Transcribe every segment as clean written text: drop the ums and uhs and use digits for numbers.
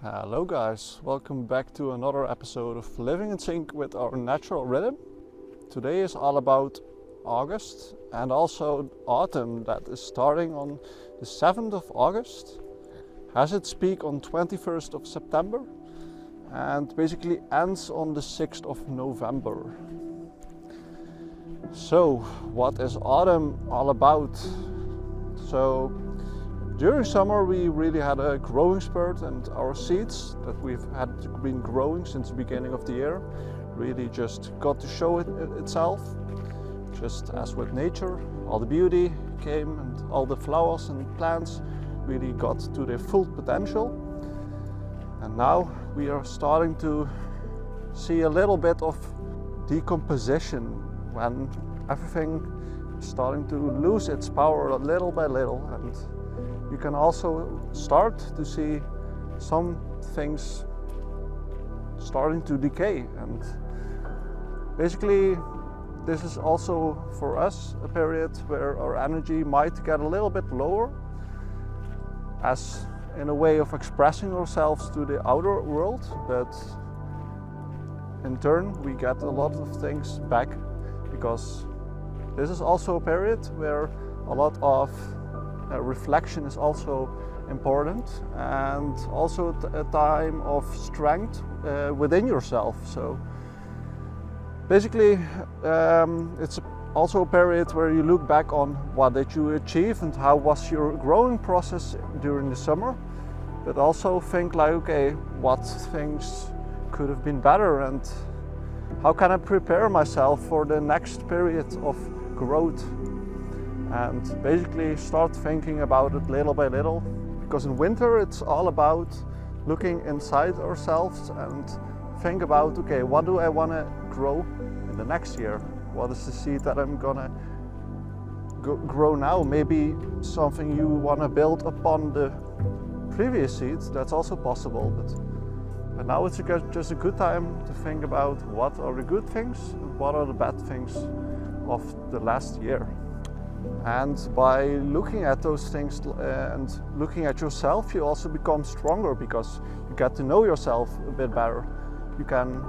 Hello guys, welcome back to another episode of Living in Sync with our natural rhythm. Today is all about August and also autumn that is starting on the 7th of August, has its peak on 21st of September and basically ends on the 6th of November. So what is autumn all about? So during summer we really had a growing spurt, and our seeds that we've been growing since the beginning of the year really just got to show itself. Just as with nature, all the beauty came and all the flowers and plants really got to their full potential. And now we are starting to see a little bit of decomposition when everything is starting to lose its power little by little. And you can also start to see some things starting to decay, and basically this is also for us a period where our energy might get a little bit lower, as in a way of expressing ourselves to the outer world, but in turn we get a lot of things back, because this is also a period where a lot of reflection is also important, and also a time of strength within yourself. So basically it's also a period where you look back on what did you achieve and how was your growing process during the summer, but also think like, okay, what things could have been better and how can I prepare myself for the next period of growth. And basically start thinking about it little by little, because in winter it's all about looking inside ourselves and think about, okay, what do I want to grow in the next year? What is the seed that I'm gonna grow now? Maybe something you want to build upon the previous seeds, that's also possible, but now it's just a good time to think about what are the good things and what are the bad things of the last year. And by looking at those things and looking at yourself, you also become stronger, because you get to know yourself a bit better. You can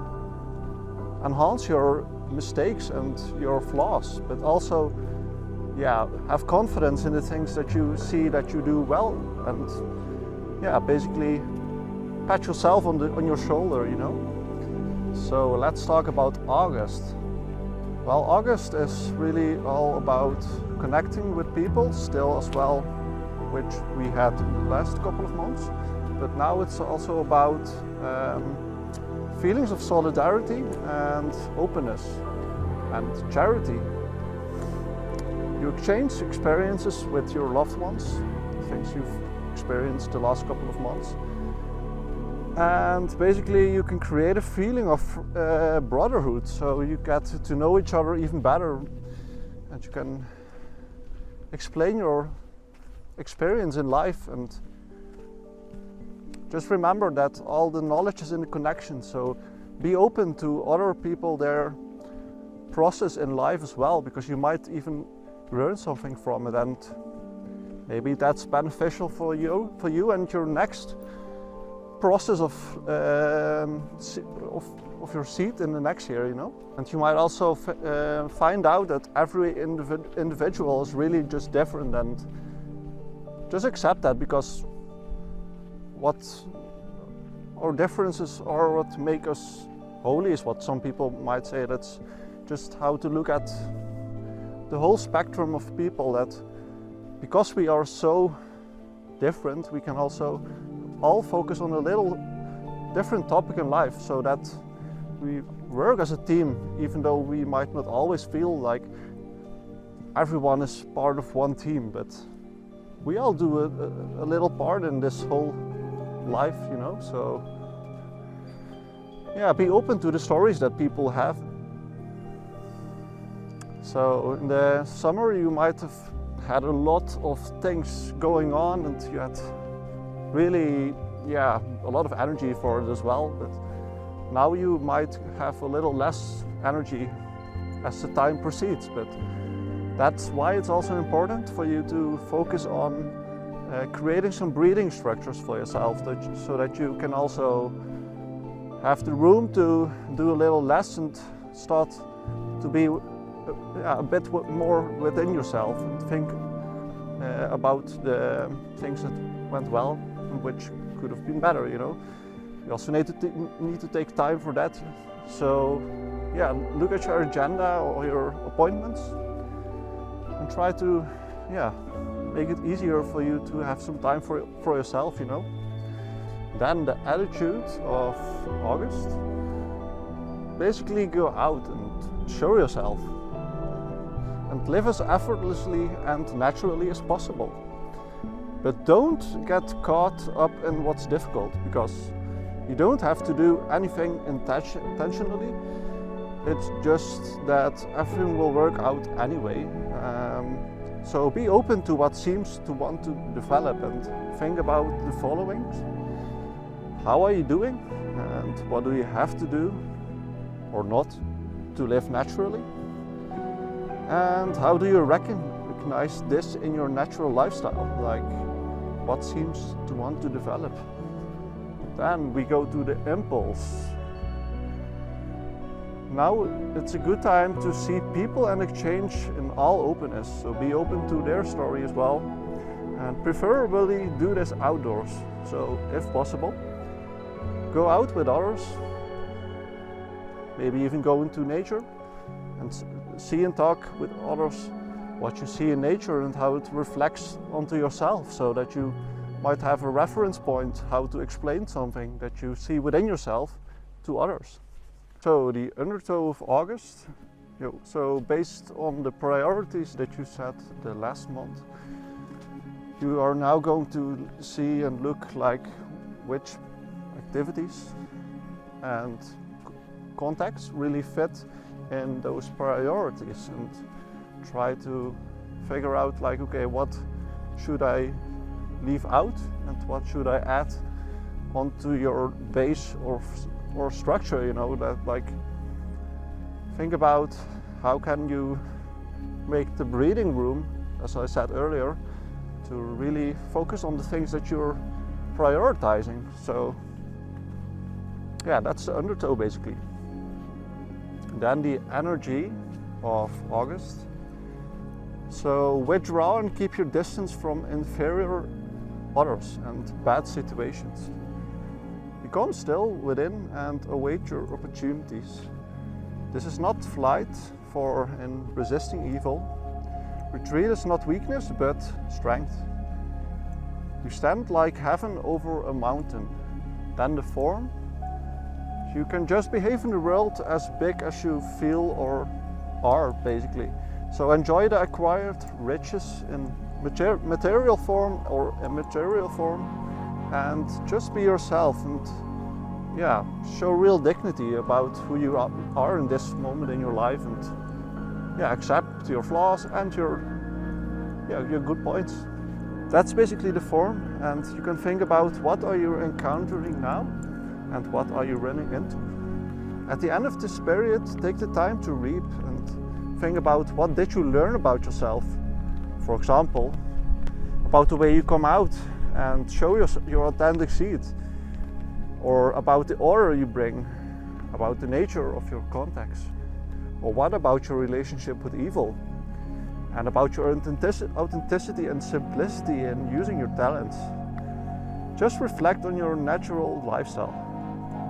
enhance your mistakes and your flaws, but also have confidence in the things that you see that you do well, and basically pat yourself on your shoulder, you know. So let's talk about August. Well, August is really all about connecting with people still as well, which we had the last couple of months, but now it's also about feelings of solidarity and openness and charity. You exchange experiences with your loved ones, things you've experienced the last couple of months, and basically you can create a feeling of brotherhood, so you get to know each other even better, and you can explain your experience in life, and just remember that all the knowledge is in the connection. So be open to other people, their process in life as well, because you might even learn something from it, and maybe that's beneficial for you and your next process of your seed in the next year, you know. And you might also find out that every individual is really just different, and just accept that, because what our differences are what make us holy is what some people might say. That's just how to look at the whole spectrum of people, that because we are so different, we can also all focus on a little different topic in life, so that we work as a team, even though we might not always feel like everyone is part of one team, but we all do a little part in this whole life, you know. So be open to the stories that people have. So in the summer you might have had a lot of things going on, and you had really a lot of energy for it as well, but now you might have a little less energy as the time proceeds. But that's why it's also important for you to focus on creating some breathing structures for yourself so that you can also have the room to do a little less and start to be a bit more within yourself and think about the things that went well and which could have been better, you know. You also need to take time for that. So yeah, look at your agenda or your appointments and try to make it easier for you to have some time for yourself, you know. Then the attitude of August, basically go out and show yourself and live as effortlessly and naturally as possible. But don't get caught up in what's difficult, because you don't have to do anything intentionally. It's just that everything will work out anyway. So be open to what seems to want to develop and think about the following. How are you doing? And what do you have to do or not to live naturally? And how do you recognize this in your natural lifestyle? Like, what seems to want to develop? Then we go to the impulse. Now it's a good time to see people and exchange in all openness. So be open to their story as well. And preferably do this outdoors. So if possible, go out with others. Maybe even go into nature and see and talk with others what you see in nature and how it reflects onto yourself, so that you might have a reference point how to explain something that you see within yourself to others. So the undertow of August, so based on the priorities that you set the last month, you are now going to see and look like which activities and contexts really fit in those priorities, and try to figure out like, okay, what should I leave out and what should I add onto your base or structure, you know, that like think about how can you make the breathing room, as I said earlier, to really focus on the things that you're prioritizing. So yeah, that's the undertow basically. Then the energy of August. So withdraw and keep your distance from inferior others and bad situations. Become still within and await your opportunities. This is not flight, for in resisting evil, retreat is not weakness but strength. You stand like heaven over a mountain. Then the form. You can just behave in the world as big as you feel or are, basically. So enjoy the acquired riches in material form or immaterial form, and just be yourself and show real dignity about who you are in this moment in your life, and accept your flaws and your good points. That's basically the form, and you can think about what are you encountering now and what are you running into. At the end of this period, take the time to reap and think about what did you learn about yourself. For example, about the way you come out and show your authentic seed, or about the order you bring, about the nature of your contacts, or what about your relationship with evil, and about your authenticity and simplicity in using your talents. Just reflect on your natural lifestyle.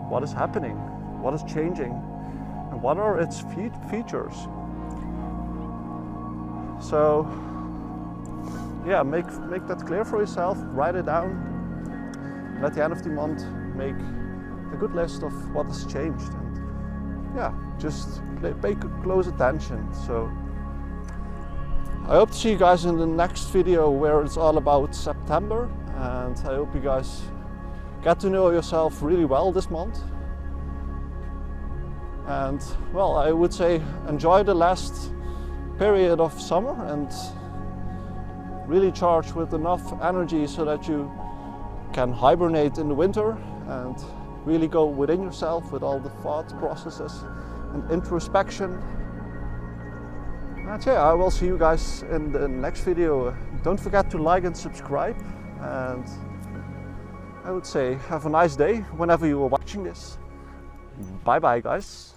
What is happening? What is changing? And what are its features? So make that clear for yourself, write it down, and at the end of the month make a good list of what has changed, and just pay close attention. So I hope to see you guys in the next video where it's all about September, and I hope you guys get to know yourself really well this month. And well, I would say enjoy the last period of summer and really charge with enough energy so that you can hibernate in the winter and really go within yourself with all the thought processes and introspection. And I will see you guys in the next video. Don't forget to like and subscribe, and I would say have a nice day whenever you are watching this. Bye bye, guys.